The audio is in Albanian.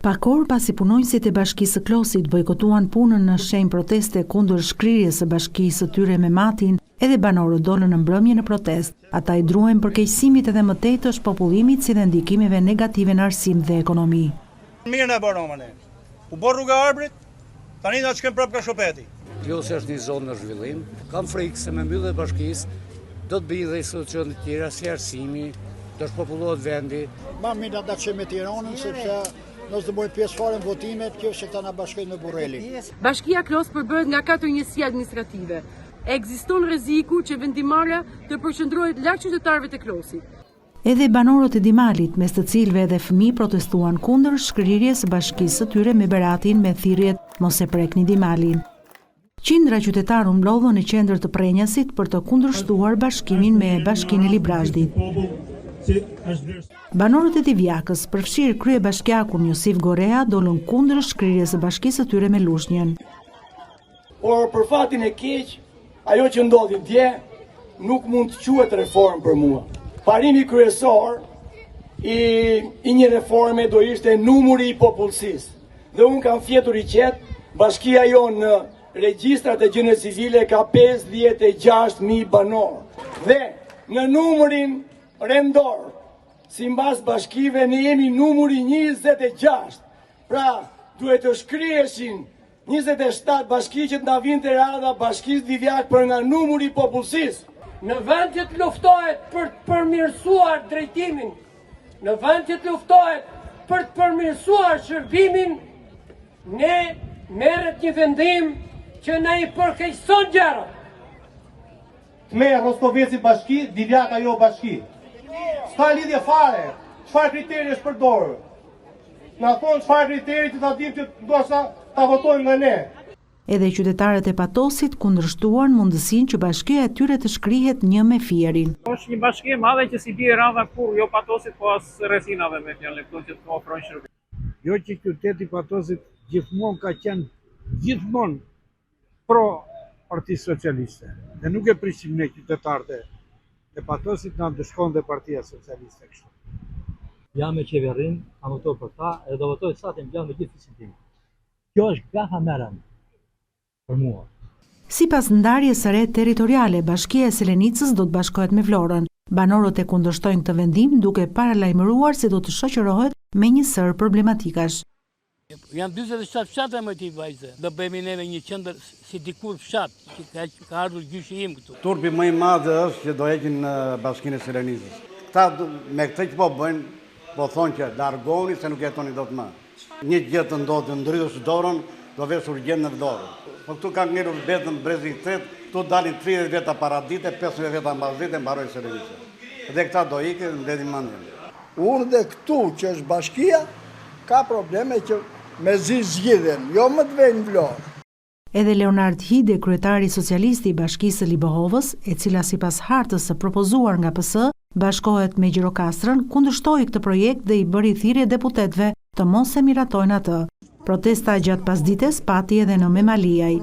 Pak orë pasi punonjësit e Bashkisë së Klosit bojkotuan punën në shenjë proteste kundër shkrirjes së bashkisë së tyre me matin, edhe banorët dolën në mbrëmje në protestë. Ata i druajnë përkeqësimit edhe më tej të shpopullimit si dhe ndikimeve negative në arsim dhe ekonomi. Mirë në banorëma ne. U bë rruga Arbrit, tani na shkem prapë ka Shopeti. Klosi është një zonë në zhvillim. Kam frikë se me mbyllje e bashkisë do të bëjë dhe solucione të tjera si arsimi, do shpopullohet vendi. Ma mirë ata që me Tiranën sepse nësë të bojë pjesë fare në votimet, kjo që këta na bashkojnë me Burreli. Bashkia Klos përbëhet nga 4 njësi administrative. Ekziston rreziku që vendimarrja të përqendrohet larg qytetarëve të Klosit. Edhe banorët e Dimalit, mes të cilëve edhe fëmijë protestuan kundër shkrirjes së bashkisë së tyre me beratin me thirrjet mos e prekni Dimalin. Qindra qytetarë u mblodhën në qendër të Prenjasit për të kundërshtuar bashkimin me Bashkinë e Librazhdit. Banorët e Divjakës, përfshirë kryebashkiakun Josif Gorea, dolën kundër shkrirjes së bashkisë së tyre me Lushnjën. Por për fatin e keq, ajo që ndodhi dje nuk mund të quhet reformë për mua. Parimi kryesor i një reforme do ishte numri i popullsisë. Dhe unë kam fjetur i qetë, bashkia jonë në regjistrat e gjinës civile ka 56.000 banorë. Dhe në numrin rendor, si mbas bashkive ne jemi numri 26. Pra, duhet të shkrieshin 27 bashki që të na vinte radha bashkisë Divjak për nga numri i popullsisë. Në vend që të luftohet për të përmirësuar drejtimin, në vend që të luftohet për të përmirësuar shërbimin, ne merret një vendim që na i përkeqëson gjërat. Me Rostoveci bashki, Divjaka jo bashki. S'ka lidhje fare, çfarë kriteri është përdorur. Na thonë çfarë kriteri që ta dimë që ndoshta ta votojmë nga ne. Edhe qytetarët e Patosit kundërshtuan mundësinë që bashkia e tyre të shkrihet një me Fierin. Është një bashki e madhe që si bie radha kur jo Patosit, po as rrethinave me fjalë këto që të ofrojnë shërbim. Jo që qyteti Patosit gjithmonë ka qenë pro Partisë Socialiste. Dhe nuk e prishim ne qytetarët e Patosit na ndëshkon dhe Partia Socialiste kështu. Jam me qeverin, kam votuar për ta, edhe do votoj sa të mbjell me gjithë fuqinë time. Kjo është gafa më e rëndë për mua. Sipas ndarjes së re territoriale, Bashkia e Selenicës do të bashkohet me Vlorën. Banorët e kundërshtojnë këtë vendim duke paralajmëruar se do të shoqërohet me një sër problematikash. Janë 47 fshatra më ti vajze. Do bëjmë neve një qendër si dikur fshat, që ka ardhur gjyshi im këtu. Turpi më i madh është që do heqin në Bashkinë e Selenicës. Këta me këtë që po bëjnë, po thonë që largoni se nuk jetoni dot më. Një gjë të ndodhë ndrydhësh dorën, do vesh urgjent në dorë. Po këtu kanë ngjerur vetëm brezi i tretë, këtu dalin 30 veta para dite, 15 veta mbas dite mbaroi Selenica. Dhe këta do ikin mbledhin mendjen. Unë dhe këtu që është bashkia, ka probleme që me zgjidhen, jo më të vejnë Vlorë. Edhe Leonard Hide, kryetari socialisti i Bashkisë së Libohovës, e cila sipas hartës së propozuar nga PS, bashkohet me Gjirokastrën, kundërshtoi këtë projekt dhe i bëri thirrje deputetëve të mos e miratojnë atë. Protesta gjatë pasdites pati edhe në Memaliaj.